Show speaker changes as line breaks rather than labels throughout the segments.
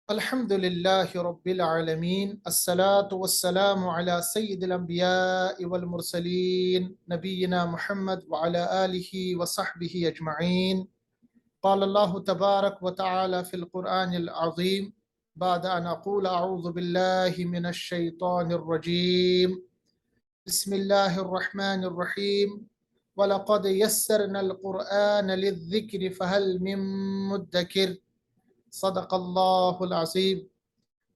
الحمدللہ رب العالمین الصلاة والسلام علی سید الانبیاء والمرسلین نبینا محمد وعلی آلہ وصحبہ اجمعین قال اللہ تبارک وتعالی فی القرآن العظیم بعد ان اقول اعوذ باللہ من الشیطان الرجیم بسم اللہ الرحمن الرحیم وَلَقَدْ يَسَّرْنَا الْقُرْآنَ لِلذِّكْرِ فَهَلْ مِن مُدَّكِرٍ صدق اللہ العظیم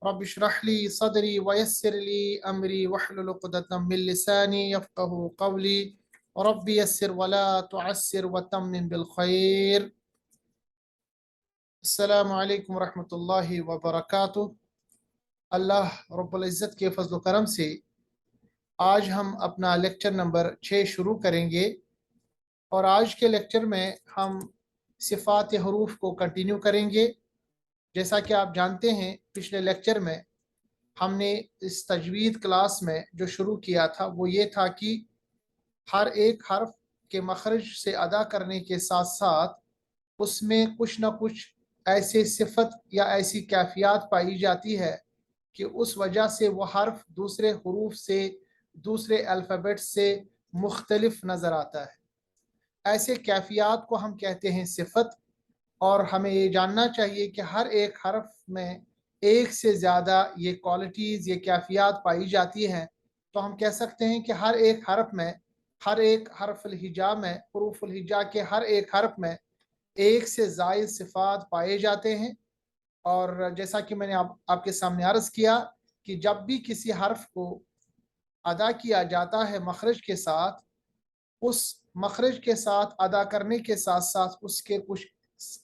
رب اشرح لی صدری ویسر لی امری واحلل عقدۃ من لسانی یفقهوا قولی رب یسر ولا تعسر وتمم بالخیر۔ السلام علیکم ورحمۃ اللہ وبرکاتہ۔ اللہ رب العزت کے فضل و کرم سے آج ہم اپنا لیکچر نمبر 6 شروع کریں گے، اور آج کے لیکچر میں ہم صفات حروف کو کنٹینیو کریں گے۔ جیسا کہ آپ جانتے ہیں پچھلے لیکچر میں ہم نے اس تجوید کلاس میں جو شروع کیا تھا وہ یہ تھا کہ ہر ایک حرف کے مخرج سے ادا کرنے کے ساتھ ساتھ اس میں کچھ نہ کچھ ایسے صفت یا ایسی کیفیات پائی جاتی ہے کہ اس وجہ سے وہ حرف دوسرے حروف سے، دوسرے الفابیٹ سے مختلف نظر آتا ہے۔ ایسے کیفیات کو ہم کہتے ہیں صفت، اور ہمیں یہ جاننا چاہیے کہ ہر ایک حرف میں ایک سے زیادہ یہ کوالٹیز، یہ کیفیات پائی جاتی ہیں، تو ہم کہہ سکتے ہیں کہ ہر ایک حرف میں، ہر ایک حرف الہجا میں، حروف الہجا کے ہر ایک حرف میں ایک سے زائد صفات پائے جاتے ہیں۔ اور جیسا کہ میں نے آپ کے سامنے عرض کیا کہ جب بھی کسی حرف کو ادا کیا جاتا ہے مخرج کے ساتھ، اس مخرج کے ساتھ ادا کرنے کے ساتھ ساتھ اس کے کچھ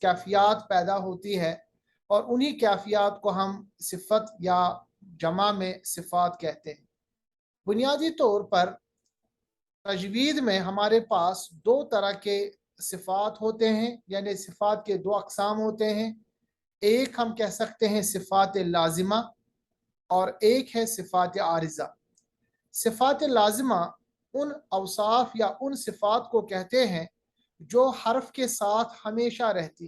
کیفیات پیدا ہوتی ہے، اور انہی کیفیات کو ہم صفت یا جمع میں صفات کہتے ہیں۔ بنیادی طور پر تجوید میں ہمارے پاس دو طرح کے صفات ہوتے ہیں، یعنی صفات کے دو اقسام ہوتے ہیں۔ ایک ہم کہہ سکتے ہیں صفات لازمہ، اور ایک ہے صفات عارضہ۔ صفات لازمہ ان اوصاف یا ان صفات کو کہتے ہیں جو حرف کے ساتھ ہمیشہ رہتی،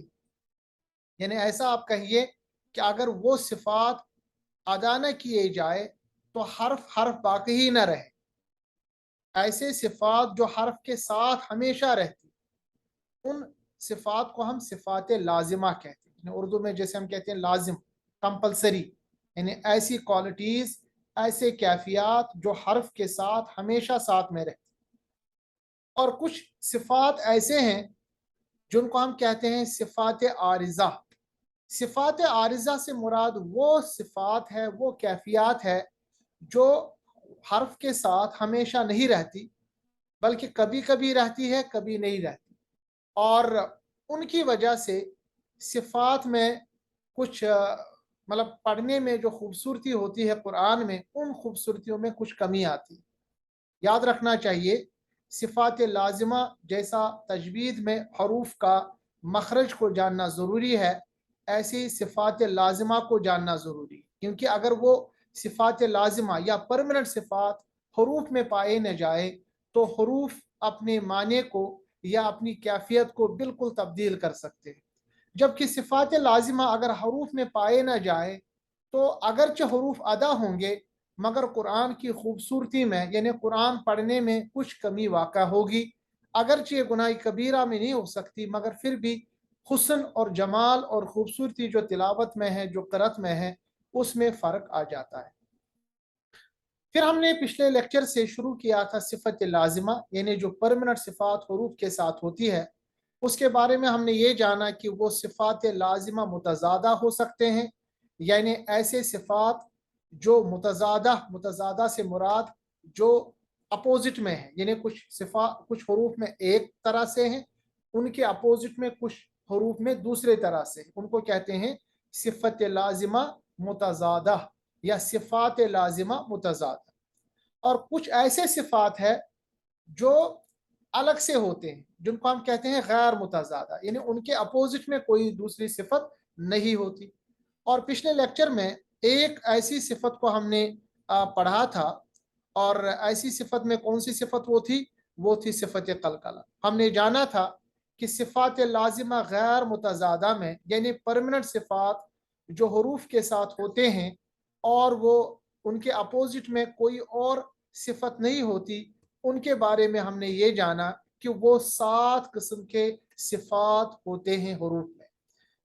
یعنی ایسا آپ کہیے کہ اگر وہ صفات ادا نہ کیے جائے تو حرف باقی ہی نہ رہے۔ ایسے صفات جو حرف کے ساتھ ہمیشہ رہتی، ان صفات کو ہم صفات لازمہ کہتے ہیں۔ یعنی اردو میں جیسے ہم کہتے ہیں لازم، کمپلسری، یعنی ایسی کوالٹیز، ایسے کیفیات جو حرف کے ساتھ ہمیشہ ساتھ میں رہتی۔ اور کچھ صفات ایسے ہیں جن کو ہم کہتے ہیں صفات عارضہ۔ صفات عارضہ سے مراد وہ صفات ہے، وہ کیفیات ہے جو حرف کے ساتھ ہمیشہ نہیں رہتی، بلکہ کبھی کبھی رہتی ہے، کبھی نہیں رہتی، اور ان کی وجہ سے صفات میں کچھ مطلب پڑھنے میں جو خوبصورتی ہوتی ہے قرآن میں، ان خوبصورتیوں میں کچھ کمی آتی۔ یاد رکھنا چاہیے صفات لازمہ جیسا تجوید میں حروف کا مخرج کو جاننا ضروری ہے، ایسی صفات لازمہ کو جاننا ضروری ہے، کیونکہ اگر وہ صفات لازمہ یا پرمننٹ صفات حروف میں پائے نہ جائے تو حروف اپنے معنی کو یا اپنی کیفیت کو بالکل تبدیل کر سکتے ہیں۔ جبکہ صفات لازمہ اگر حروف میں پائے نہ جائے تو اگرچہ حروف ادا ہوں گے مگر قرآن کی خوبصورتی میں، یعنی قرآن پڑھنے میں کچھ کمی واقع ہوگی۔ اگرچہ یہ گناہ کبیرہ میں نہیں ہو سکتی، مگر پھر بھی حسن اور جمال اور خوبصورتی جو تلاوت میں ہے، جو قرأت میں ہے، اس میں فرق آ جاتا ہے۔ پھر ہم نے پچھلے لیکچر سے شروع کیا تھا صفت لازمہ، یعنی جو پرمننٹ صفات حروف کے ساتھ ہوتی ہے، اس کے بارے میں ہم نے یہ جانا کہ وہ صفات لازمہ متضادہ ہو سکتے ہیں، یعنی ایسے صفات جو متضادہ سے مراد جو اپوزٹ میں ہے، یعنی کچھ حروف میں ایک طرح سے ہیں، ان کے اپوزٹ میں کچھ حروف میں دوسرے طرح سے، ان کو کہتے ہیں صفت لازمہ متضادہ یا صفات لازمہ متضادہ۔ اور کچھ ایسے صفات ہے جو الگ سے ہوتے ہیں، جن کو ہم کہتے ہیں غیر متضادہ، یعنی ان کے اپوزٹ میں کوئی دوسری صفت نہیں ہوتی۔ اور پچھلے لیکچر میں ایک ایسی صفت کو ہم نے پڑھا تھا، اور ایسی صفت میں کون سی صفت وہ تھی صفت قلقلہ۔ ہم نے جانا تھا کہ صفات لازمہ غیر متضادہ میں، یعنی پرمننٹ صفات जो हरूफ के साथ होते हैं और वो उनके अपोजिट में कोई और सिफत नहीं होती, उनके बारे में हमने ये जाना कि वो 7 किस्म के सिफात होते हैं हरूफ में।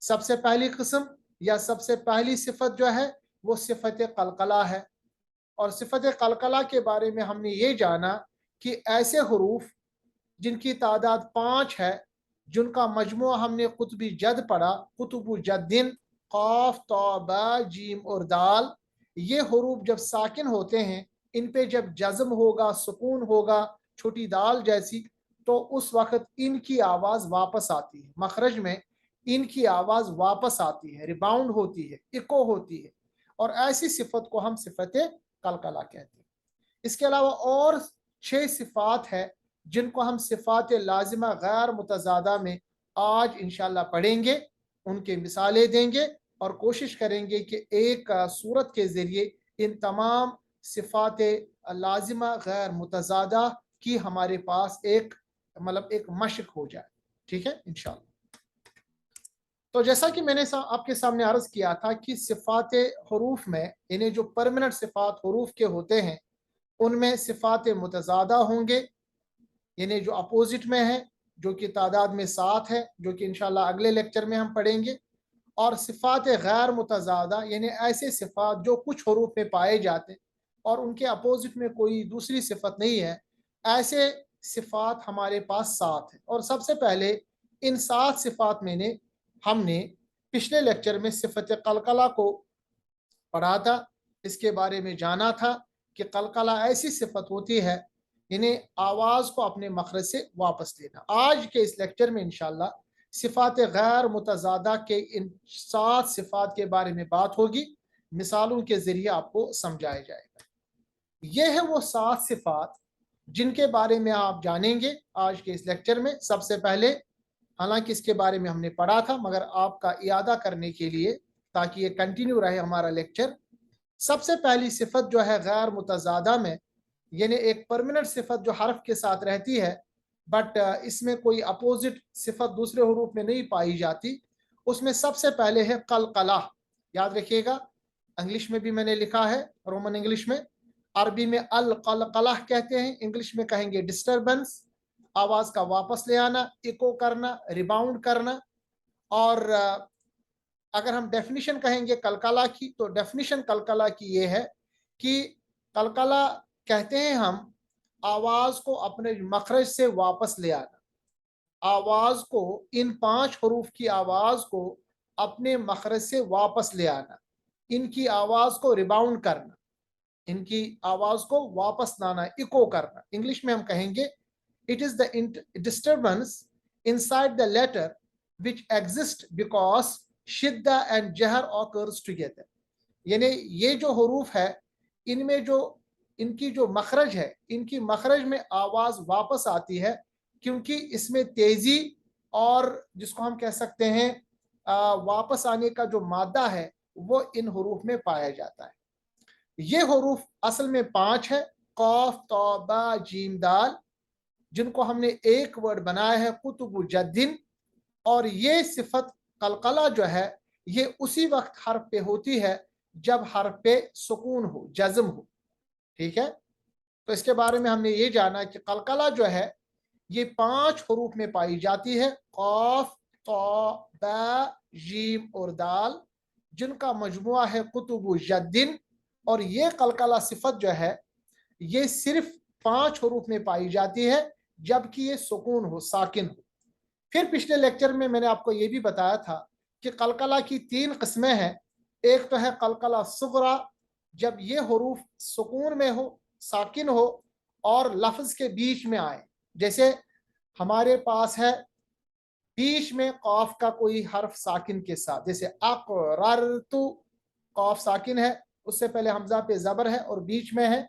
सबसे पहली किस्म या सबसे पहली सिफत जो है वो सिफत कलकला है। और सिफत कलकला के बारे में हमने ये जाना कि ऐसे हरूफ जिनकी तादाद 5 है, जिनका मजमुआ हमने कुतुबी जद पढ़ा, कुतुबु जद्दिन, क़ाफ तौ बा जीम और दाल, ये हरूफ जब साकिन होते हैं, इन पे जब जज्म होगा, सुकून होगा, छोटी दाल जैसी, तो उस वक्त इनकी आवाज़ वापस आती है, मखरज में इनकी आवाज़ वापस आती है, रिबाउंड होती है, इको होती है, और ऐसी सिफत को हम सिफत कलकला कहते हैं। इसके अलावा और 6 सिफात है जिनको हम सिफात लाजिमा गैर मुतज़ादा में आज इंशाल्लाह पढ़ेंगे, उनके मिसालें देंगे और कोशिश करेंगे कि एक सूरत के ज़रिए इन तमाम सिफात लाजिमा गैर मुतज़ादा की हमारे पास एक एक मशक हो जाए। ठीक है इंशाल्लाह। तो जैसा कि मैंने आपके सामने अर्ज किया था कि सिफात हरूफ में, यानी जो परमानेंट सिफात हरूफ के होते हैं, उनमें सिफात मुतज़ादा होंगे, यानी जो अपोजिट में है, जो कि तादाद में 7 है, जो कि इंशाल्लाह अगले लेक्चर में हम पढ़ेंगे। और सिफात गैर मुतज़ादा यानी ऐसे सिफात जो कुछ हरूफ में पाए जाते हैं और उनके अपोजिट में कोई दूसरी सिफत नहीं है, ऐसे सिफात हमारे पास 7 है। और सबसे पहले इन 7 सिफात में हमने पिछले लेक्चर में सिफत कलकला को पढ़ा था, इसके बारे में जाना था कि कलकला ऐसी सिफत होती है, इन्हें आवाज़ को अपने मखरज से वापस लेना। आज के इस लेक्चर में इंशाल्लाह सिफात गैर मुतज़ादा के इन 7 सिफात के बारे में बात होगी, मिसालों के ज़रिए आपको समझाया जाएगा। ये है वो 7 सिफात जिनके बारे में आप जानेंगे आज के इस लेक्चर में। सबसे पहले, हालांकि इसके बारे में हमने पढ़ा था, मगर आपका इयादा करने के लिए, ताकि ये कंटिन्यू रहे हमारा लेक्चर, सबसे पहली सिफत जो है गैर मुतज़ादा में, यानी एक परमानेंट सिफत जो हर्फ के साथ रहती है बट इसमें कोई अपोजिट सिफत दूसरे हरूफ में नहीं पाई जाती, उसमें सबसे पहले है कलकला। याद रखिएगा, इंग्लिश में भी मैंने लिखा है, रोमन इंग्लिश में। अरबी में अल कलकला कहते हैं, इंग्लिश में कहेंगे डिस्टर्बेंस, आवाज का वापस ले आना, इको करना, रिबाउंड करना। और अगर हम डेफिनेशन कहेंगे कलकला की, तो डेफिनेशन कलकला की ये है कि कलकला कहते हैं हम आवाज को अपने मखरज से वापस ले आना, आवाज को, इन 5 हरूफ की आवाज को अपने मखरज से वापस ले आना, इनकी आवाज को रिबाउंड करना, इनकी आवाज को वापस लाना, इको करना। इंग्लिश में हम कहेंगे it is the disturbance inside the letter which exist because शिद्दा एंड जहर ऑकर्स टुगेदर। यानी ये जो हरूफ है, इनमें जो इनकी जो मखरज है, इनकी मखरज में आवाज वापस आती है क्योंकि इसमें तेजी और जिसको हम कह सकते हैं वापस आने का जो मादा है वो इन हरूफ में पाया जाता है। ये हरूफ असल में 5 है, कौफ तौबा जीम दाल, जिनको हमने एक वर्ड बनाया है कुतुबु जद्दिन। और ये सिफत कलकला जो है ये उसी वक्त हर्फ पे होती है जब हर्फ पे सुकून हो, जज्म हो। ठीक है, तो इसके बारे में हमने ये जाना कि कलकला जो है ये 5 हरूफ में पाई जाती है, कौफ तौ बा जीम और दाल, जिनका मजमुआ है कुतुबु जद्दिन। और ये कलकला सिफत जो है ये सिर्फ 5 हरूफ में पाई जाती है जबकि ये सुकून हो, साकिन हो। फिर पिछले लेक्चर में मैंने आपको ये भी बताया था कि कलकला की 3 किस्में हैं। एक तो है कलकला सुगरा, जब ये हरूफ सुकून में हो, साकिन हो और लफ्ज के बीच में आए। जैसे हमारे पास है बीच में कौफ का कोई हर्फ साकिन के साथ, जैसे अक़ररतु, कौफ साकिन है, उससे पहले हमजा पे जबर है और बीच में है,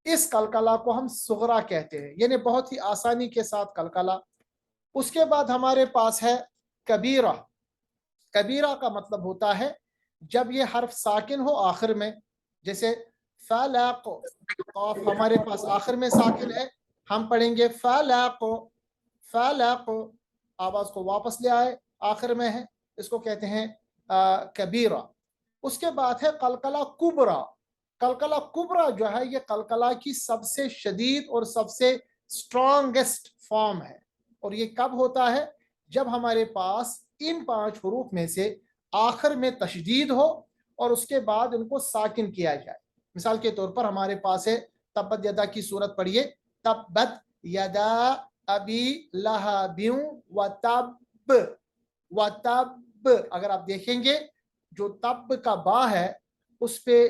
इस कलकला को हम सुगरा कहते हैं, यानी बहुत ही आसानी के साथ कलकला। उसके बाद हमारे पास है कबीरा। कबीरा का मतलब होता है जब ये हर्फ साकिन हो आखिर में, जैसे फलाक, कौफ हमारे पास आखिर में साकिन है, हम पढ़ेंगे फलाक, फलाक, आवाज को वापस ले आए, आखिर में है, इसको कहते हैं कबीरा। उसके बाद है कलकला कुबरा। कलकला कुबरा जो है ये कलकला की सबसे शदीद और सबसे स्ट्रॉन्गेस्ट फॉर्म है। और ये कब होता है? जब हमारे पास इन 5 हरूफ में से आखिर में तशदीद हो और उसके बाद उनको साकिन किया जाए। मिसाल के तौर पर हमारे पास है तब्बत यदा की सूरत पढ़िए, तब्बत यदा अबी लहबिन व तब। अगर आप देखेंगे जो तब का बा है उस पे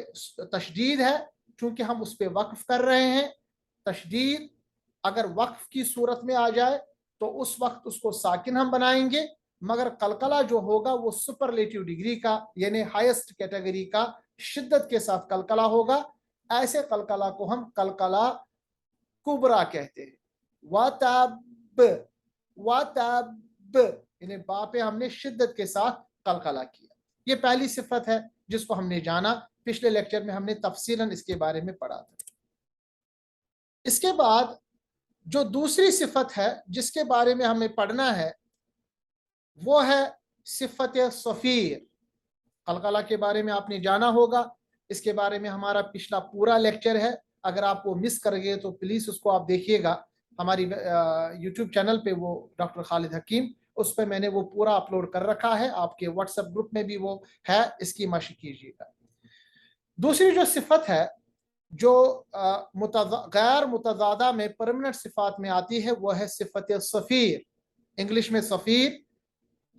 तशदीद है, क्योंकि हम उस पे वक्फ कर रहे हैं। तशदीद अगर वक्फ की सूरत में आ जाए तो उस वक्त उसको साकिन हम बनाएंगे, मगर कलकला जो होगा वो सुपरलेटिव डिग्री का यानी हाईएस्ट कैटेगरी का शिद्दत के साथ कलकला होगा। ऐसे कलकला को हम कलकला कुबरा कहते हैं। वतब वतब यानी बा पे हमने शिद्दत के साथ कलकला किया। ये पहली सिफत है जिसको हमने जाना, पिछले लेक्चर में हमने तफसीलन इसके बारे में पढ़ा था। इसके बाद जो दूसरी सिफत है जिसके बारे में हमें पढ़ना है वो है सिफत सफ़ीर। कलकला के बारे में आपने जाना होगा, इसके बारे में हमारा पिछला पूरा लेक्चर है। अगर आप वो मिस कर गए तो प्लीज़ उसको आप देखिएगा हमारी यूट्यूब चैनल पे, वो डॉक्टर खालिद हकीम, उस पर मैंने वो पूरा अपलोड कर रखा है। आपके व्हाट्सएप ग्रुप में भी वो है, इसकी मशक कीजिएगा। दूसरी जो सिफत है जो गैर मुतज़ादा में परमानेंट सिफात में आती है वो है सिफत सफ़ीर। इंग्लिश में सफ़ीर,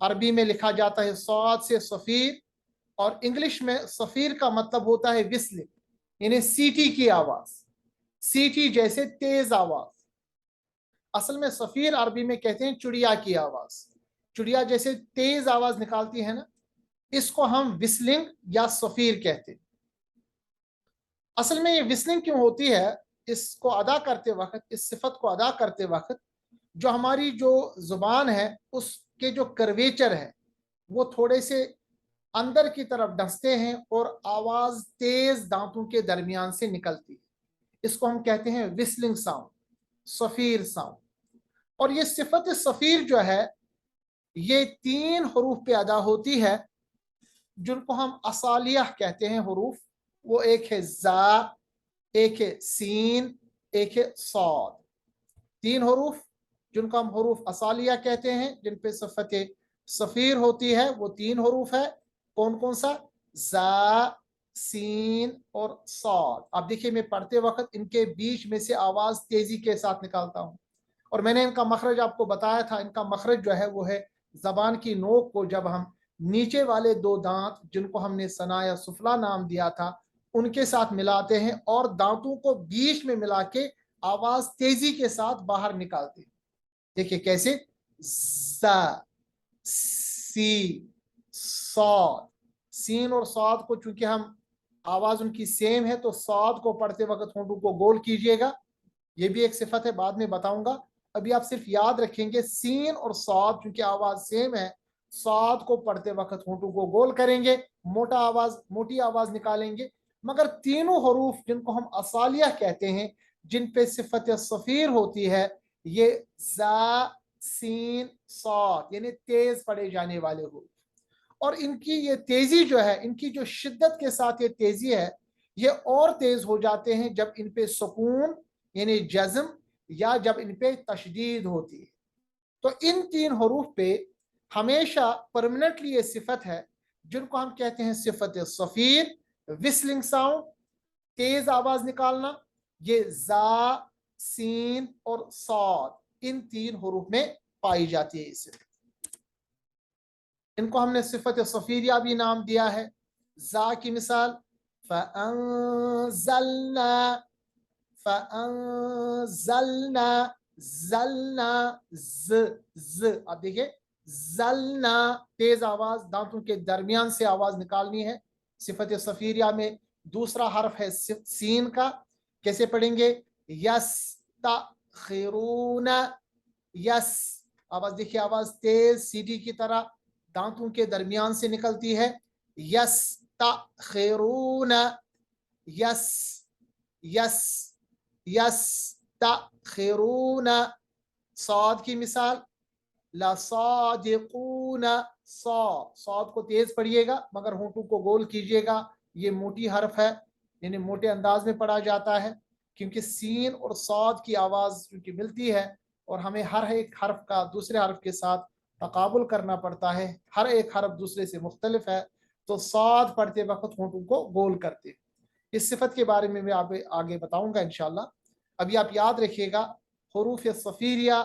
अरबी में लिखा जाता है सौद से सफ़ीर, और इंग्लिश में सफ़ीर का मतलब होता है विस्लिंग, यानी सीटी की आवाज, सीटी जैसे तेज आवाज। असल में सफ़ीर अरबी में कहते हैं चिड़िया की आवाज, चिड़िया जैसे तेज आवाज निकालती है ना, इसको हम विस्लिंग या सफ़ीर कहते हैं। असल में ये विस्लिंग क्यों होती है? इसको अदा करते वक्त, इस सिफत को अदा करते वक्त जो हमारी जो जुबान है उसके जो कर्वेचर है वो थोड़े से अंदर की तरफ डसते हैं और आवाज तेज दांतों के दरमियान से निकलती है। इसको हम कहते हैं विस्लिंग साउंड, सफ़ीर साउंड। और ये सिफत सफ़ीर जो है ये 3 हरूफ पे अदा होती है जिनको हम असालिया कहते हैं हरूफ। वो एक है जा, एक है सीन, एक है सौद। 3 हरूफ जिनको हम हरूफ असालिया कहते हैं, जिन पे सिफत सफ़ीर होती है, वो 3 हरूफ है। कौन कौन सा? जा, सीन और सौद। अब देखिए मैं पढ़ते वक्त इनके बीच में से आवाज तेजी के साथ निकालता हूं, और मैंने इनका मखरज आपको बताया था। इनका मखरज जो है वो है जबान की नोक को जब हम नीचे वाले 2 दांत जिनको हमने सना या सुफला नाम दिया था उनके साथ मिलाते हैं और दांतों को बीच में मिला के आवाज तेजी के साथ बाहर निकालते हैं। देखिए कैसे, सा, सी, सौद। सीन और सौद को चूंकि हम आवाज उनकी सेम है तो सौद को पढ़ते वक्त होंठों को गोल कीजिएगा। ये भी एक सिफत है, बाद में बताऊंगा। अभी आप सिर्फ याद रखेंगे सीन और सौद चूंकि आवाज सेम है, सौद को पढ़ते वक्त होंठों को गोल करेंगे, मोटी आवाज निकालेंगे। मगर तीनों हरूफ जिनको हम असालिया कहते हैं, जिन पे सिफत सफ़ीर होती है, ये जा, सीन, सौद यानी तेज पढ़े जाने वाले हरूफ। और इनकी ये तेजी जो है, इनकी जो शिद्दत के साथ ये तेजी है, ये और तेज हो जाते हैं जब इन पे सुकून यानी जज्म या जब इन पे तशदीद होती है। तो इन 3 हरूफ पे हमेशा परमानेंटली ये सिफत है जिनको हम कहते हैं सिफत सफ़ीर, विस्लिंग साउंड, तेज आवाज निकालना। ये जा, सीन और सौद इन 3 हरूफ में पाई जाती है। इस इनको हमने सिफत सफ़ीरिया भी नाम दिया है। जा की मिसाल फ़अंज़लना, फ़अंज़लना, ज़लना, ज। अब देखिए ज़लना तेज आवाज, दांतों के दरमियान से आवाज निकालनी है। सिफत सफ़ीरिया में दूसरा हर्फ है सीन का, कैसे पढ़ेंगे? यस्तखिरूना, यस। आवाज देखिए, आवाज तेज सीटी की तरह दांतों के दरमियान से निकलती है। यस्तखिरूना, यस, यस, यस्तखिरूना। सौद की मिसाल लसादिकूना, सौद को तेज पढ़िएगा मगर होंठों को गोल कीजिएगा। ये मोटी हर्फ है, यानी मोटे अंदाज में पढ़ा जाता है, क्योंकि सीन और सौद की आवाज़ क्योंकि मिलती है और हमें हर एक हर्फ का दूसरे हर्फ के साथ तकाबुल करना पड़ता है, हर एक हर्फ दूसरे से मुख्तलिफ है, तो सौद पढ़ते वक्त होंठों को गोल करते हैं। इस सिफत के बारे में मैं आप आगे बताऊंगा इंशाल्लाह। अभी आप याद रखिएगा, हरूफ सफ़ीरिया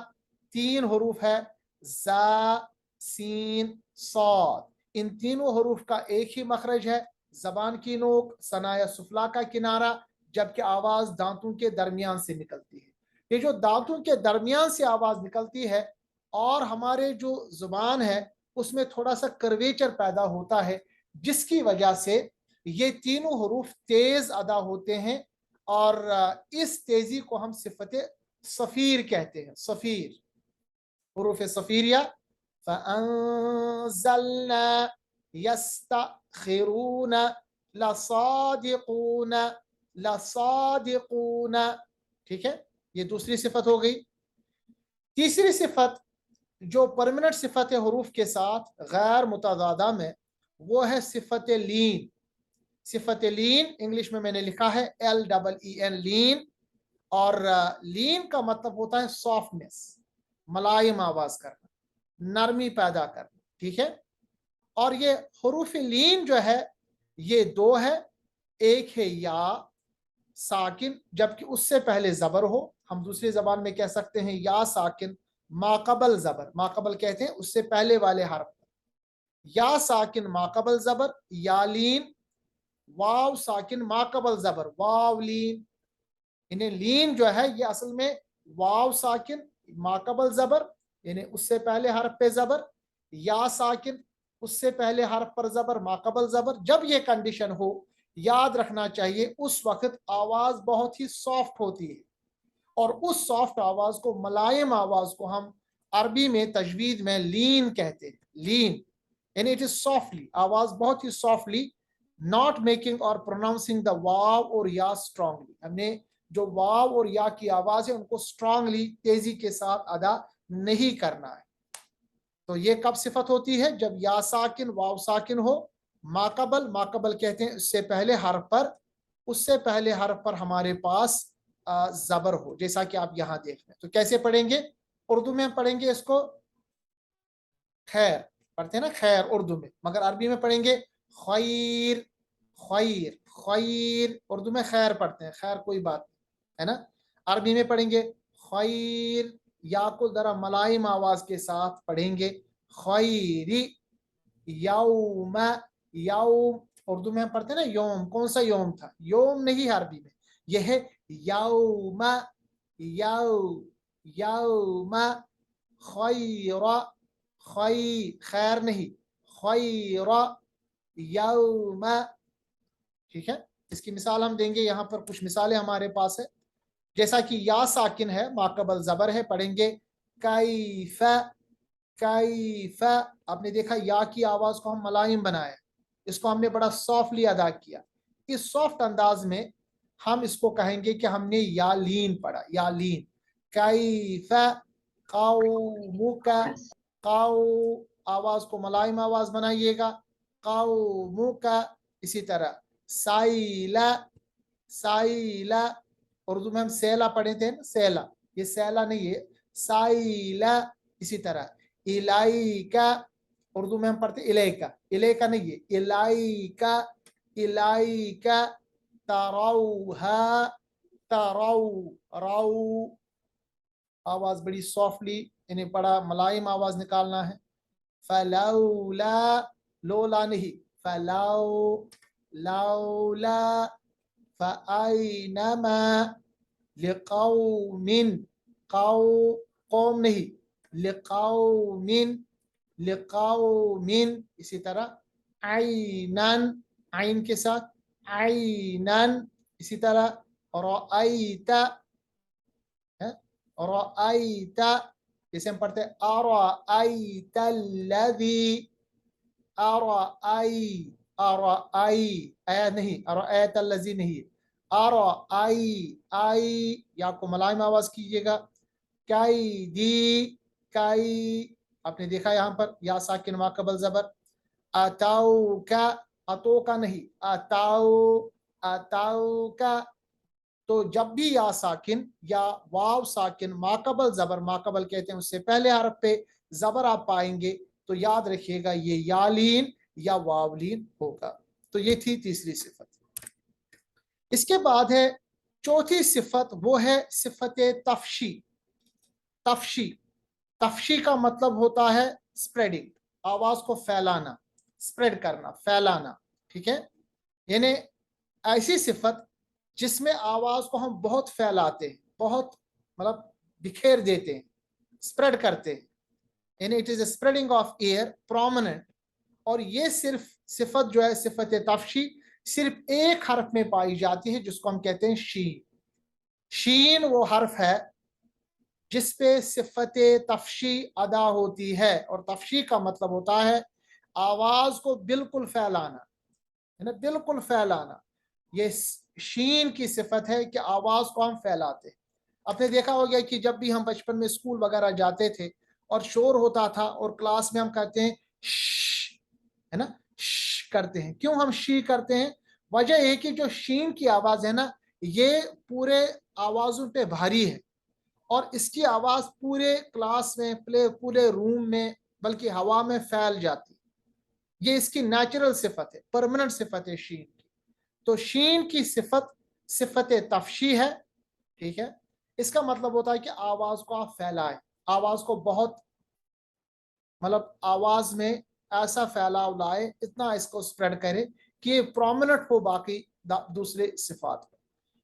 3 हरूफ है, ज़ा, सीन, सौद। इन तीनों हरूफ का एक ही मखरज है, जबान की नोक, सनाया सुफला का किनारा, जबकि आवाज दांतों के दरमियान से निकलती है। ये जो दांतों के दरमियान से आवाज निकलती है और हमारे जो जुबान है उसमें थोड़ा सा कर्वेचर पैदा होता है, जिसकी वजह से ये तीनों हरूफ तेज अदा होते हैं और इस तेजी को हम सिफत सफीर कहते हैं। सफीर हरूफ सफीरिया, फ़अंज़लना यस्तखिरून लसादिकून, लसादिकून। ठीक है, ये दूसरी सिफत हो गई। तीसरी सिफत जो परमानेंट सिफत है हरूफ के साथ गैर मुतज़ादा में, वो है सिफत लीन। सिफत लीन इंग्लिश में मैंने लिखा है LEEN, लीन। और लीन का मतलब होता है सॉफ्टनेस, मुलायम आवाज करना, नरमी पैदा करना। ठीक है, और ये हरूफ लीन जो है ये 2 है, एक है या साकिन, जबकि उससे पहले जबर हो। हम दूसरी जबान में कह सकते हैं या साकिन माकबल जबर, माकबल कहते हैं उससे पहले वाले हरफ, या साकिन माकबल जबर, या लीन, वाव साकिन माकबल जबर, वाव लीन। इन्हें लीन जो है ये असल में वाव साकिन माकबल जबर, यानी उससे पहले हरफ पे जबर, या साकिन उससे पहले हरफ पर जबर, माकबल जबर। जब ये कंडीशन हो, याद रखना चाहिए उस वक्त आवाज बहुत ही सॉफ्ट होती है, और उस सॉफ्ट आवाज को, मुलायम आवाज को हम अरबी में तजवीद में लीन कहते हैं। लीन यानी इट इज सॉफ्टली, आवाज बहुत ही सॉफ्टली, नॉट मेकिंग और प्रोनाउंसिंग द वाव और या स्ट्रांगली। हमने जो वाव और या की आवाज है उनको स्ट्रांगली, तेजी के साथ अदा नहीं करना है। तो ये कब सिफत होती है? जब या साकिन वाव साकिन हो, माकबल, माकबल कहते हैं उससे पहले हर्फ पर, उससे पहले हर्फ पर हमारे पास जबर हो, जैसा कि आप यहां देख रहे हैं। तो कैसे पढ़ेंगे? उर्दू में हम पढ़ेंगे इसको खैर, पढ़ते हैं ना खैर उर्दू में, मगर अरबी में पढ़ेंगे खैर, खैर, खैर। उर्दू में खैर पढ़ते हैं, खैर कोई बात नहीं है ना। अरबी में पढ़ेंगे खैर, या को जरा मुलायम आवाज के साथ पढ़ेंगे, खैरी, यौम, यौम। उर्दू में हम पढ़ते हैं ना योम, कौन सा योम था? योम नहीं है अरबी में, यह है यौम, यौ, यौम, खैरा, खैर नहीं, खैरा, यौम। ठीक है, इसकी मिसाल हम देंगे, यहाँ पर कुछ मिसालें हमारे पास है। जैसा कि या साकिन है, माकबल जबर है, पढ़ेंगे कैफ, कैफ। आपने देखा या की आवाज को हम मुलायम बनाया, इसको हमने बड़ा सॉफ्टली अदा किया। इस सॉफ्ट अंदाज में हम इसको कहेंगे कि हमने या लीन पढ़ा, या लीन। कैफ कौमुका, काउ आवाज को मुलायम आवाज बनाइएगा, कौमुका। इसी तरह साइला, साइला। उर्दू में हम सैला पढ़े थे ना, सैला, ये सैला नहीं है, साइला। इसी तरह इलाइका, उर्दू में हम पढ़ते इलाइका, इलाइका नहीं है, इलाइका, इलाइका। तरौहा, तरौ, राउ। आवाज बड़ी सॉफ्टली, इन्हें बड़ा मुलायम आवाज निकालना है। फलौला, लोला नहीं, फलौ, लौला, फ़अैनमा, लिक़ौमिन, कौ, कौम नहीं, लिक़ौमिन, लिक़ौमिन। इसी तरह आइनन, आइन के साथ आइनन। इसी तरह रअयता, रअयता, जैसे हम पढ़ते हैं अरअयतल्लज़ी, अरअई, अरअई, ऐ नहीं, अरअयतल्लज़ी नहीं, अरअई, आई, या को मुलायम आवाज कीजिएगा। कैदी, कई, आपने देखा यहाँ पर या साकिन मा कबल जबर, अताऊ का, अतो का नहीं, अताऊ का। तो जब भी या साकिन या वाव साकिन माकबल जबर, माकबल कहते हैं उससे पहले हरफ पे जबर आप पाएंगे, तो याद रखिएगा ये यालीन या वावलीन होगा। तो ये थी तीसरी सिफत। इसके बाद है चौथी सिफत, वो है सिफत तफशी। तफशी, तफशी का मतलब होता है स्प्रेडिंग, आवाज को फैलाना, स्प्रेड करना, फैलाना, ठीक है। यानी ऐसी सिफत जिसमें आवाज को हम बहुत फैलाते हैं, बहुत मतलब बिखेर देते हैं, स्प्रेड करते हैं, यानी it is spreading of air prominent. और ये सिर्फ सिफत जो है सिफत तफशी सिर्फ एक हर्फ में पाई जाती है, जिसको हम कहते हैं शीन। शीन वो हर्फ है जिसपे सिफत तफशी अदा होती है, और तफशी का मतलब होता है आवाज को बिल्कुल फैलाना, है ना, बिल्कुल फैलाना। ये शीन की सिफत है कि आवाज को हम फैलाते। आपने देखा होगा कि जब भी हम बचपन में स्कूल वगैरह जाते थे और शोर होता था और क्लास में हम कहते हैं श, है ना, श करते हैं। क्यों हम शी करते हैं? वजह है कि जो शीन की आवाज है ना, ये पूरे आवाजों पे भारी है और इसकी आवाज पूरे क्लास में, पूरे रूम में, बल्कि हवा में फैल जाती है। ये इसकी नेचुरल सिफत है, परमानेंट सिफत है शीन की। तो शीन की सिफत सिफत तफशी है, ठीक है। इसका मतलब होता है कि आवाज को आप फैलाएं, आवाज को बहुत, मतलब आवाज में ऐसा फैलाव लाए, इतना इसको स्प्रेड करे कि ये प्रोमिनेंट हो बाकी दूसरे सिफात में।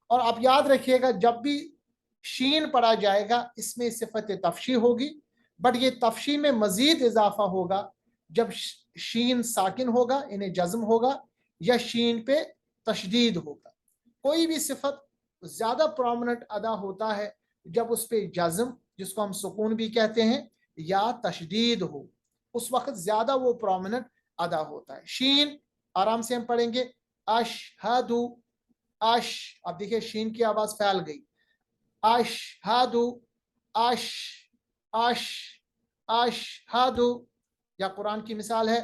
और आप याद रखिएगा जब भी शीन पढ़ा जाएगा इसमें सिफत तफशी होगी, बट ये तफशी में मजीद इजाफा होगा जब शीन साकिन होगा, इन्हें जज्म होगा, या शीन पे तशदीद होगा। कोई भी सिफत ज्यादा प्रोमिनेंट अदा होता है जब उस पे जज्म, जिसको हम सुकून भी कहते हैं, या तशदीद हो, उस वक्त ज्यादा वो प्रोमिनेंट अदा होता है। शीन आराम से हम पढ़ेंगे, अशहदु, अश, अब देखिए शीन की आवाज फैल गई, अशहदु, अश, अश, अशहदु। या कुरान की मिसाल है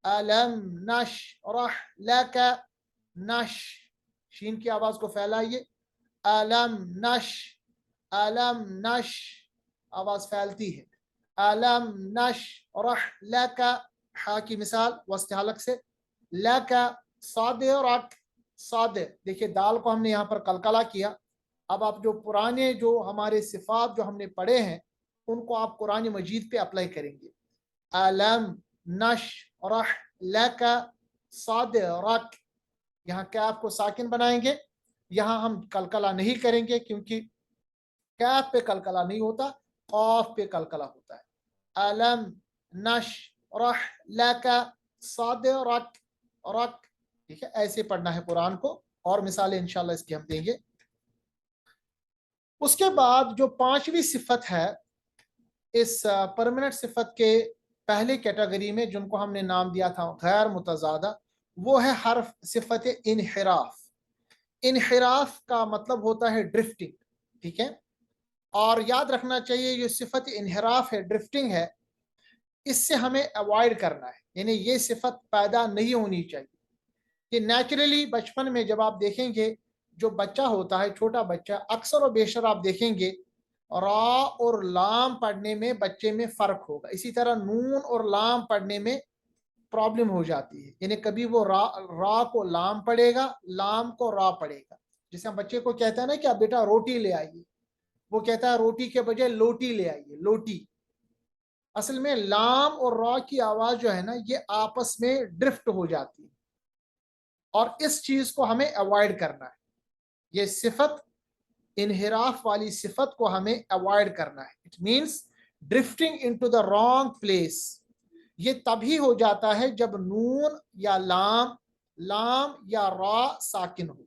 अलम नशरह लक, नश, शीन की आवाज को फैलाइए, अलम नश, अलम नश, आवाज फैलती है, अलम नशरह लक। हा की मिसाल वस्त हलक से, लक सादिरक, सादे, देखिए दाल को हमने यहाँ पर कलकला किया। अब आप जो पुराने जो हमारे सिफात जो हमने पढ़े हैं उनको आप कुरान मजीद पे अप्लाई करेंगे। अलम नशरह लक सादिरक, यहाँ कैफ को साकिन बनाएंगे, यहाँ हम कलकला नहीं करेंगे क्योंकि कैफ पे कलकला नहीं होता, कॉफ पे कलकला होता है। अलम नशरह लक सादिरक, रक, ठीक है। ऐसे पढ़ना है कुरान को, और मिसालें इंशाल्लाह इसकी हम देंगे। उसके बाद जो पांचवी सिफत है इस परमानेंट सिफत के पहले कैटेगरी में, जिनको हमने नाम दिया था गैर मुतजादा, वो है हर्फ सिफत इनहिराफ। इनहिराफ का मतलब होता है ड्रिफ्टिंग, ठीक है। और याद रखना चाहिए ये सिफत इनहिराफ है, ड्रिफ्टिंग है, इससे हमें अवॉइड करना है, यानी ये सिफत पैदा नहीं होनी चाहिए। कि नेचुरली बचपन में जब आप देखेंगे जो बच्चा होता है, छोटा बच्चा, अक्सर और बेशर आप देखेंगे रा और लाम पढ़ने में बच्चे में फर्क होगा। इसी तरह नून और लाम पढ़ने में प्रॉब्लम हो जाती है, यानी कभी वो रा को लाम पढ़ेगा, लाम को रा पढ़ेगा। जैसे हम बच्चे को कहते हैं ना कि आप बेटा रोटी ले आइए, वो कहता है रोटी के बजाय लोटी ले आइए, लोटी। असल में लाम और रा की आवाज जो है ना, ये आपस में ड्रिफ्ट हो जाती है, और इस चीज को हमें अवॉइड करना है। ये सिफत, इनहिराफ वाली सिफत को हमें अवॉइड करना है। It means drifting into the wrong place. ये तभी हो जाता है जब नून या लाम, लाम या रा साकिन हो।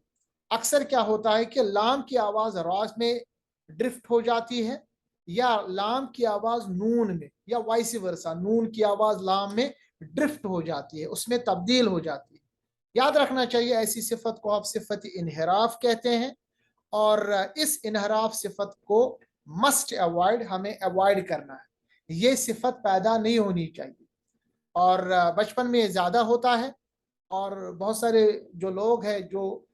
अक्सर क्या होता है कि लाम की आवाज रा में ड्रिफ्ट हो जाती है, या लाम की आवाज नून में, या वाइस वर्सा, नून की आवाज लाम में ड्रिफ्ट हो जाती है, उसमें तब्दील हो जाती है। याद रखना चाहिए ऐसी सिफत को आप सिफत इनहिराफ कहते हैं, और इस इनहराफ सिफत को मस्ट अवॉइड, हमें अवॉइड करना है। یہ صفت پیدا نہیں ہونی چاہیے، اور بچپن میں زیادہ ہوتا ہے، اور بہت سارے جو لوگ ہیں جو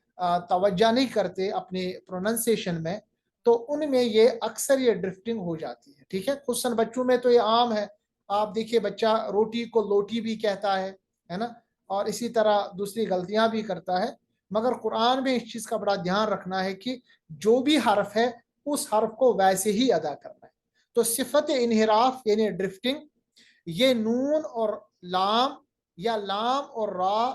توجہ نہیں کرتے اپنے پروننسیشن میں، تو ان میں یہ اکثر یہ ڈرفٹنگ ہو جاتی ہے، ٹھیک ہے۔ خصوصاً بچوں میں تو یہ عام ہے، آپ دیکھیے بچہ روٹی کو لوٹی بھی کہتا ہے نا، اور اسی طرح دوسری غلطیاں بھی کرتا ہے، مگر قرآن میں اس چیز کا بڑا دھیان رکھنا ہے کہ جو بھی حرف ہے اس حرف کو ویسے ہی ادا کرنا ہے۔ تو صفت انحراف یعنی ڈرفٹنگ، یہ نون اور لام یا لام اور را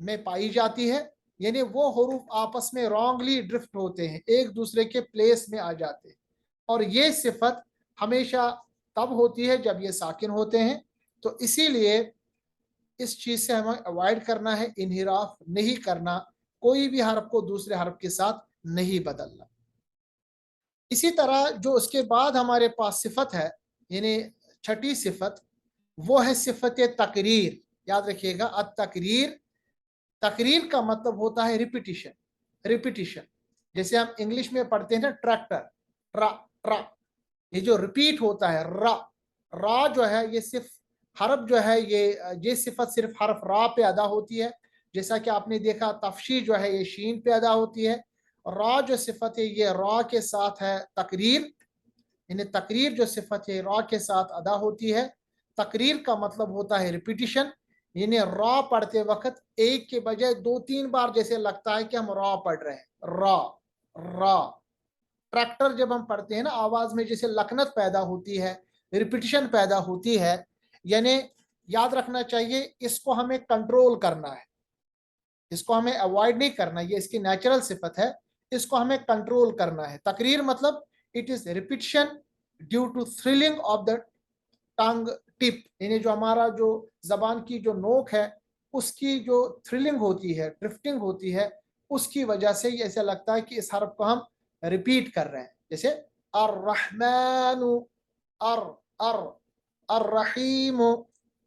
میں پائی جاتی ہے، یعنی وہ حروف آپس میں رانگلی ڈرفٹ ہوتے ہیں، ایک دوسرے کے پلیس میں آ جاتے ہیں، اور یہ صفت ہمیشہ تب ہوتی ہے جب یہ ساکن ہوتے ہیں۔ تو اسی لیے اس چیز سے ہمیں اوائڈ کرنا ہے، انحراف نہیں کرنا، کوئی بھی حرف کو دوسرے حرف کے ساتھ نہیں بدلنا۔ اسی طرح جو اس کے بعد ہمارے پاس صفت ہے، یعنی چھٹی صفت، وہ ہے صفت تقریر۔ یاد رکھیے گا، التقریر، تقریر کا مطلب ہوتا ہے ریپیٹیشن۔ جیسے ہم انگلش میں پڑھتے ہیں نا ٹریکٹر، ٹرا ٹرا، یہ جو ریپیٹ ہوتا ہے را جو ہے یہ صرف حرف جو ہے یہ صفت صرف حرف را پہ ادا ہوتی ہے، جیسا کہ آپ نے دیکھا تفشی جو ہے یہ شین پہ ادا ہوتی ہے، را جو صفت ہے یہ را کے ساتھ ہے تقریر، یعنی تقریر جو صفت ہے را کے ساتھ ادا ہوتی ہے۔ تقریر کا مطلب ہوتا ہے ریپیٹیشن، یعنی را پڑھتے وقت ایک کے بجائے 2-3 بار جیسے لگتا ہے کہ ہم را پڑھ رہے ہیں، را۔ ٹریکٹر جب ہم پڑھتے ہیں نا، آواز میں جیسے لکنت پیدا ہوتی ہے، ریپیٹیشن پیدا ہوتی ہے، یعنی یاد رکھنا چاہیے اس کو ہمیں کنٹرول کرنا ہے، اس کو ہمیں اوائڈ نہیں کرنا، یہ اس کی نیچرل صفت ہے، اس کو ہمیں کنٹرول کرنا ہے۔ تقریر مطلب it is repetition due to thrilling of the tongue tip, یعنی جو ہمارا جو زبان کی جو نوک ہے اس کی جو تھرلنگ ہوتی ہے، ڈرفٹنگ ہوتی ہے، اس کی وجہ سے یہ ایسا لگتا ہے کہ اس حرف کو ہم ریپیٹ کر رہے ہیں، جیسے الرحمن، ار الرحیم۔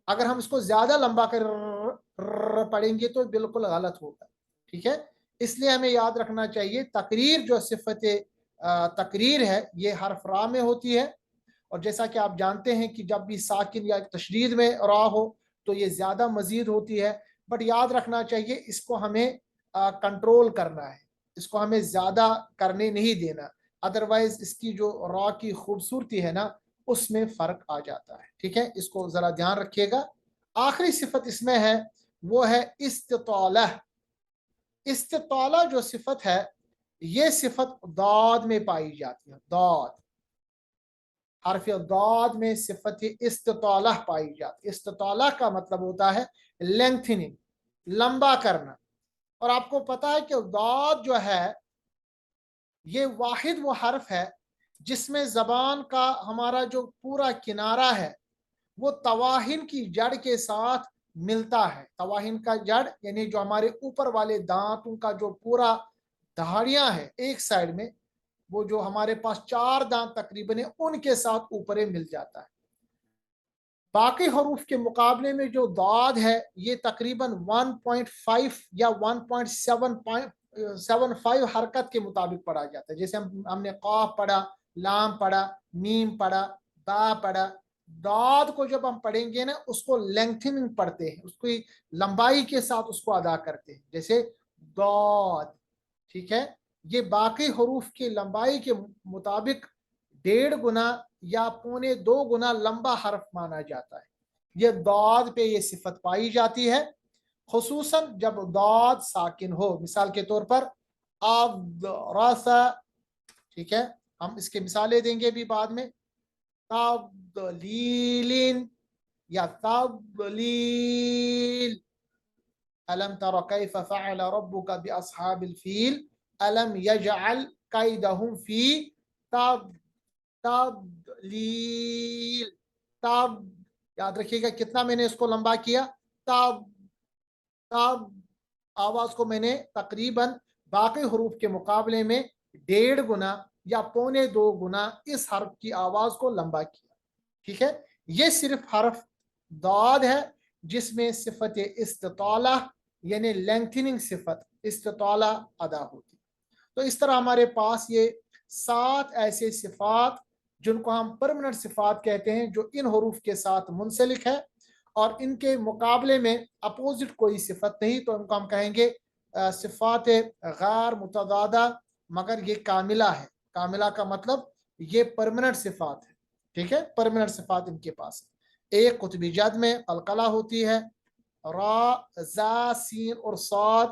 اگر ہم اس کو زیادہ لمبا کر پڑھیں گے تو بالکل غلط ہوگا، ٹھیک ہے۔ اس لیے ہمیں یاد رکھنا چاہیے تقریر جو صفت تقریر ہے یہ حرف را میں ہوتی ہے، اور جیسا کہ آپ جانتے ہیں کہ جب بھی ساکن یا تشدید میں را ہو تو یہ زیادہ مزید ہوتی ہے، بٹ یاد رکھنا چاہیے اس کو ہمیں کنٹرول کرنا ہے، اس کو ہمیں زیادہ کرنے نہیں دینا، ادروائز اس کی جو را کی خوبصورتی ہے نا اس میں فرق آ جاتا ہے، ٹھیک ہے، اس کو ذرا دھیان رکھیے گا۔ آخری صفت اس میں ہے وہ ہے استطالہ۔ استطالہ جو صفت ہے یہ صفت ضاد میں پائی جاتی ہے، ضاد، حرف ضاد میں صفت استطالہ پائی جاتی ہے۔ استطالہ کا مطلب ہوتا ہے لینتھننگ، لمبا کرنا، اور آپ کو پتا ہے کہ ضاد جو ہے یہ واحد وہ حرف ہے جس میں زبان کا ہمارا جو پورا کنارہ ہے وہ تواہن کی جڑ کے ساتھ ملتا ہے۔ تواہن کا جڑ یعنی جو ہمارے اوپر والے دانتوں کا جو پورا دہاڑیاں ہے ایک سائڈ میں، وہ جو ہمارے پاس 4 دانت تقریباً ان کے ساتھ اوپرے مل جاتا ہے۔ باقی حروف کے مقابلے میں جو ضاد ہے یہ تقریباً 1.5 یا 1.75 حرکت کے مطابق پڑھا جاتا ہے، جیسے ہم نے قاف پڑھا، لام پڑھا، میم پڑھا، با پڑھا۔ ضاد کو جب ہم پڑھیں گے نا اس کو لینتھننگ پڑھتے ہیں، اس کی لمبائی کے ساتھ اس کو ادا کرتے ہیں، جیسے ضاد، ٹھیک ہے۔ یہ باقی حروف کی لمبائی کے مطابق 1.5 گنا یا 1.25 گنا لمبا حرف مانا جاتا ہے۔ یہ ضاد پہ یہ صفت پائی جاتی ہے، خصوصاً جب ضاد ساکن ہو، مثال کے طور پر اضرسا، ٹھیک ہے، ہم اس کے مثالیں دیں گے بھی بعد میں، تضلیل یا تضلیل، الم تر کیف فعل ربک باصحاب الفیل الم یجعل کیدہم فی تضلیل۔ تب، یاد رکھیے گا کتنا میں نے اس کو لمبا کیا، تب آواز کو میں نے تقریباً باقی حروف کے مقابلے میں 1.5 گنا یا 1.25 گنا اس حرف کی آواز کو لمبا کیا، ٹھیک ہے۔ یہ صرف حرف ضاد ہے جس میں صفت استطالہ یعنی لینتھننگ صفت استطالہ ادا ہوتی۔ تو اس طرح ہمارے پاس یہ 7 ایسے صفات جن کو ہم پرمنٹ صفات کہتے ہیں، جو ان حروف کے ساتھ منسلک ہے اور ان کے مقابلے میں اپوزٹ کوئی صفت نہیں، تو ان کو ہم کہیں گے صفات غیر متضادہ مگر یہ کاملہ ہے۔ کاملہ کا مطلب یہ پرمنٹ صفات ہے، ٹھیک ہے، پرمنٹ صفات ان کے پاس۔ ایک قطبی جد میں قلقلہ ہوتی ہے، را، زا، سین اور صاد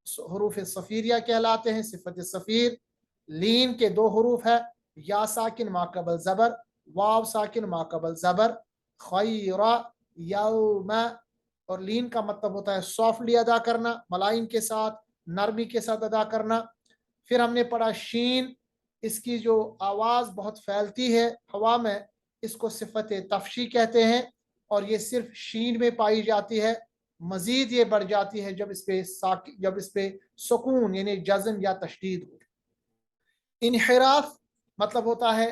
حروف صفیریہ کہلاتے ہیں، صفت صفیر۔ لین کے دو حروف ہے، یا ساکن ما قبل زبر، واو ساکن ما قبل زبر، خیرہ، یوم۔ اور لین کا مطلب ہوتا ہے سافٹلی ادا کرنا، ملائم کے ساتھ، نرمی کے ساتھ ادا کرنا۔ پھر ہم نے پڑھا شین، اس کی جو آواز بہت پھیلتی ہے ہوا میں، اس کو صفت تفشی کہتے ہیں، اور یہ صرف شین میں پائی جاتی ہے۔ مزید یہ بڑھ جاتی ہے جب اس پہ سکون یعنی جزم یا تشدید ہو۔ انحراف مطلب ہوتا ہے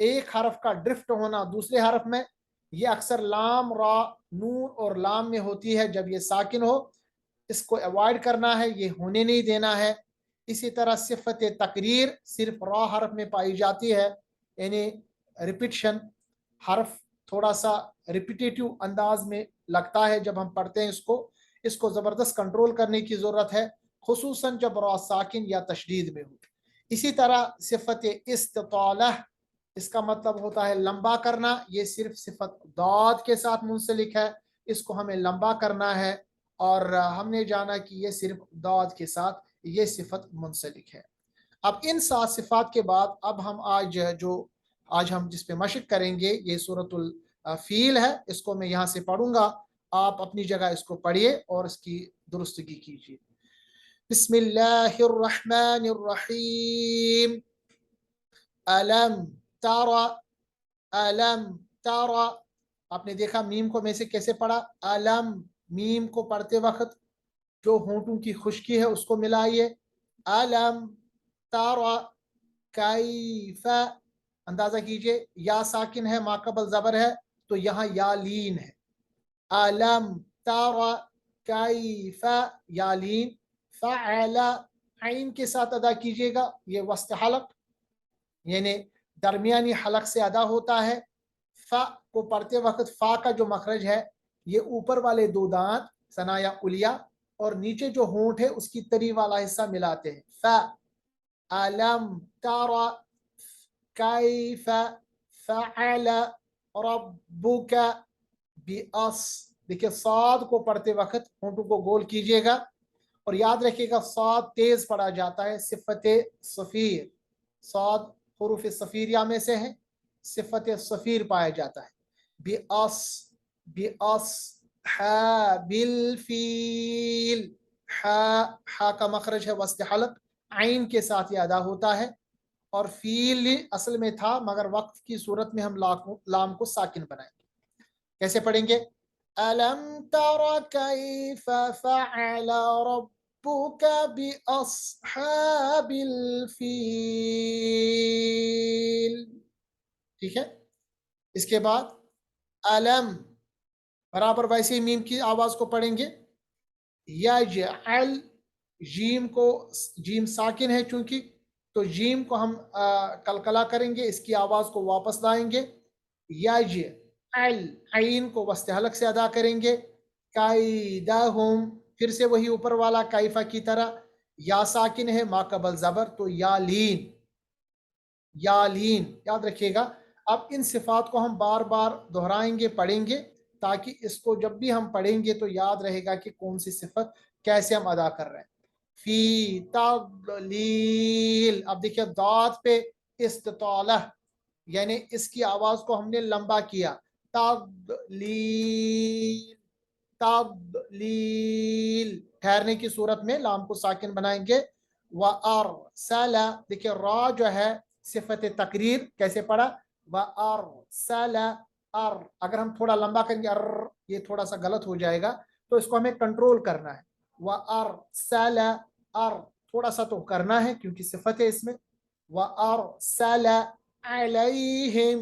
ایک حرف کا ڈرفٹ ہونا دوسرے حرف میں، یہ اکثر لام، را، نون اور لام میں ہوتی ہے جب یہ ساکن ہو، اس کو ایوائڈ کرنا ہے، یہ ہونے نہیں دینا ہے۔ اسی طرح صفت تقریر صرف را حرف میں پائی جاتی ہے، یعنی ریپیٹیشن، حرف تھوڑا سا ریپیٹیٹیو انداز میں لگتا ہے جب ہم پڑھتے ہیں، اس کو زبردست کنٹرول کرنے کی ضرورت ہے، خصوصاً جب را ساکن یا تشدید میں ہو۔ اسی طرح صفت استطالہ، اس کا مطلب ہوتا ہے لمبا کرنا، یہ صرف صفت داد کے ساتھ منسلک ہے، اس کو ہمیں لمبا کرنا ہے، اور ہم نے جانا کہ یہ صرف داد کے ساتھ یہ صفت منسلک ہے۔ اب ان 7 صفات کے بعد اب ہم آج ہم جس پہ مشق کریں گے یہ سورۃ الفیل ہے، اس کو میں یہاں سے پڑھوں گا، آپ اپنی جگہ اس کو پڑھیے اور اس کی درستگی کیجیے۔ بسم اللہ الرحمن الرحیم، الم تارا، الم تارا۔ آپ نے دیکھا میم کو میں سے کیسے پڑھا، الم، میم کو پڑھتے وقت جو ہونٹوں کی خشکی ہے اس کو ملائیے، الم تارا کیف، اندازہ کیجئے یا ساکن ہے، ما قبل زبر ہے، تو یہاں یا لین ہے، الم تارا کیف، یا لین، فعل، عین کے ساتھ ادا کیجئے گا، یہ وسط حلق یعنی درمیانی حلق سے ادا ہوتا ہے۔ فا کو پڑھتے وقت فا کا جو مخرج ہے یہ اوپر والے 2 دانت ثنایا علیہ اور نیچے جو ہونٹ ہے اس کی تری والا حصہ ملاتے ہیں، فا، الم ترى کیف فعل ربک بأص۔ دیکھیں صاد کو پڑھتے وقت ہونٹوں کو گول کیجئے گا، اور یاد رکھیے گا صاد تیز پڑھا جاتا ہے، صفت صفیر، صاد حروف صفیریہ میں سے ہے، صفت صفیر پایا جاتا ہے۔ بأص، بأص، ہا بالفیل، ہا کا مخرج ہے وسط حلق، عین کے ساتھ یہ ادا ہوتا ہے، اور فیل اصل میں تھا مگر وقف کی صورت میں ہم لام کو ساکن بنائیں گے۔ کیسے پڑھیں گے، الم تر کیف فعل ربک باصحاب الفیل، ٹھیک ہے۔ اس کے بعد الم برابر ویسے ہی میم کی آواز کو پڑھیں گے، یجعل، جیم ساکن ہے چونکہ، تو جیم کو ہم قلقلہ کریں گے، اس کی آواز کو واپس لائیں گے، یجعل، عین کو وسط حلق سے ادا کریں گے، کیدہم، پھر سے وہی اوپر والا کیفہ کی طرح، یا ساکن ہے ما قبل زبر، تو یا لین، یا لین، یاد رکھیے گا۔ اب ان صفات کو ہم بار بار دہرائیں گے، پڑھیں گے، تاکہ اس کو جب بھی ہم پڑھیں گے تو یاد رہے گا کہ کون سی صفت کیسے ہم ادا کر رہے ہیں۔ فی تضلیل، اب دیکھیں داد پہ استطالہ یعنی اس کی آواز کو ہم نے لمبا کیا، تضلیل، تضلیل، ٹھہرنے کی صورت میں لام کو ساکن بنائیں گے۔ وَأَرْسَلَ، دیکھیں را جو ہے صفت تقریر، کیسے پڑھا، وَأَرْسَلَ، اگر ہم تھوڑا لمبا کریں گے یہ تھوڑا سا غلط ہو جائے گا، تو اس کو ہمیں کنٹرول کرنا ہے، وَأَرْسَلَ، تھوڑا سا تو کرنا ہے کیونکہ صفت ہے اس میں، وَأَرْسَلَ عَلَيْهِمْ،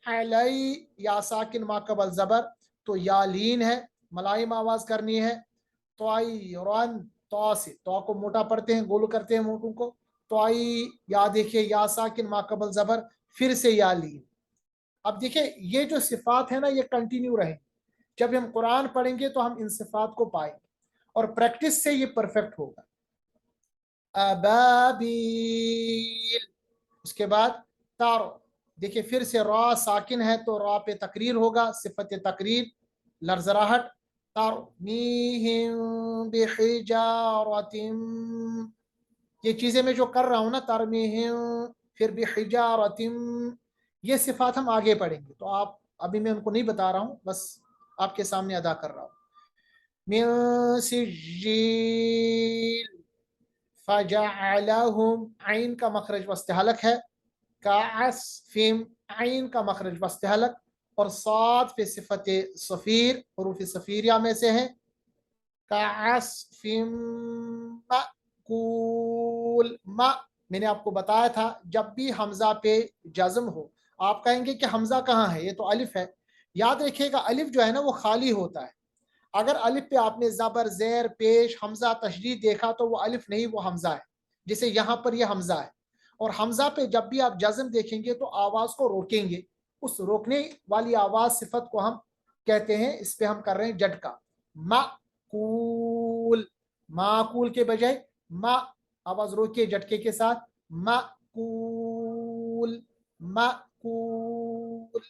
علی، یا ساکن ما قبل زبر، تو یا لین ہے، ملائم آواز کرنی ہے، طَيْرًا، تو سے، تو کو موٹا پڑھتے ہیں، گولو کرتے ہیں موٹوں کو، طَيْ، یا دیکھیے یا ساکن ما قبل زبر، پھر سے یا لین. اب دیکھیں یہ جو صفات ہے نا یہ کنٹینیو رہیں. جب ہم قرآن پڑھیں گے تو ہم ان صفات کو پائیں گے اور پریکٹس سے یہ پرفیکٹ ہوگا. ابابیل. اس کے بعد تارو. دیکھیں پھر سے را ساکن ہے تو را پہ تقریر ہوگا, صفت تقریر لرزراہٹ. ترمیہم بحجارۃ. یہ چیزیں میں جو کر رہا ہوں نا, ترمیہم پھر بحجارۃ, یہ صفات ہم آگے پڑھیں گے تو آپ ابھی میں ان کو نہیں بتا رہا ہوں, بس آپ کے سامنے ادا کر رہا ہوں. من سجیل. فجعلہم, عین کا مخرج وسط حلق ہے. کعصفم, عین کا مخرج وسط حلق, اور صاد پہ صفت صفیر, حروف صفیریہ میں سے ہے. کعصفم مأکول. میں نے آپ کو بتایا تھا جب بھی حمزہ پہ جزم ہو آپ کہیں گے کہ حمزہ کہاں ہے, یہ تو الف ہے. یاد رکھیے گا الف جو ہے نا وہ خالی ہوتا ہے. اگر الف پہ آپ نے زبر زیر پیش حمزہ تشدید دیکھا تو وہ الف نہیں, وہ حمزہ ہے. جیسے یہاں پر یہ حمزہ ہے, اور حمزہ پہ جب بھی آپ جزم دیکھیں گے تو آواز کو روکیں گے. اس روکنے والی آواز صفت کو ہم کہتے ہیں, اس پہ ہم کر رہے ہیں جھٹکا. مأکول, معقول کے بجائے ما, آواز روکیے جھٹکے کے ساتھ. مأکول مأکول.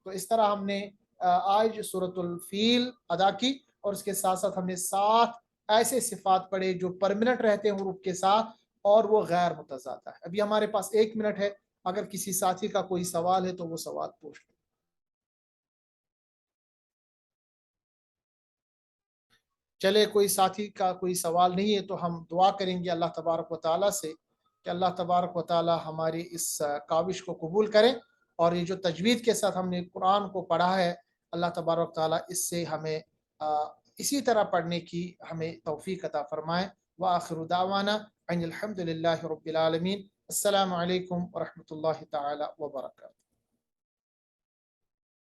تو اس طرح ہم نے آج سورۃ الفیل ادا کی, اور اس کے ساتھ ساتھ ہم نے 7 ایسے صفات پڑھے جو پرمنٹ رہتے ہیں حروف کے ساتھ اور وہ غیر متضاد ہے. ابھی ہمارے پاس 1 منٹ ہے, اگر کسی ساتھی کا کوئی سوال ہے تو وہ سوال پوچھ لیں. چلے کوئی ساتھی کا کوئی سوال نہیں ہے تو ہم دعا کریں گے اللہ تبارک و تعالیٰ سے کہ اللہ تبارک و تعالیٰ ہماری اس کاوش کو قبول کریں, اور یہ جو تجوید کے ساتھ ہم نے قرآن کو پڑھا ہے اللہ تبارک و تعالیٰ اس سے ہمیں اسی طرح پڑھنے کی ہمیں توفیق عطا فرمائے. وآخر دعوانا ان الحمد للہ رب العالمین. السلام علیکم ورحمۃ اللہ تعالی وبرکاتہ.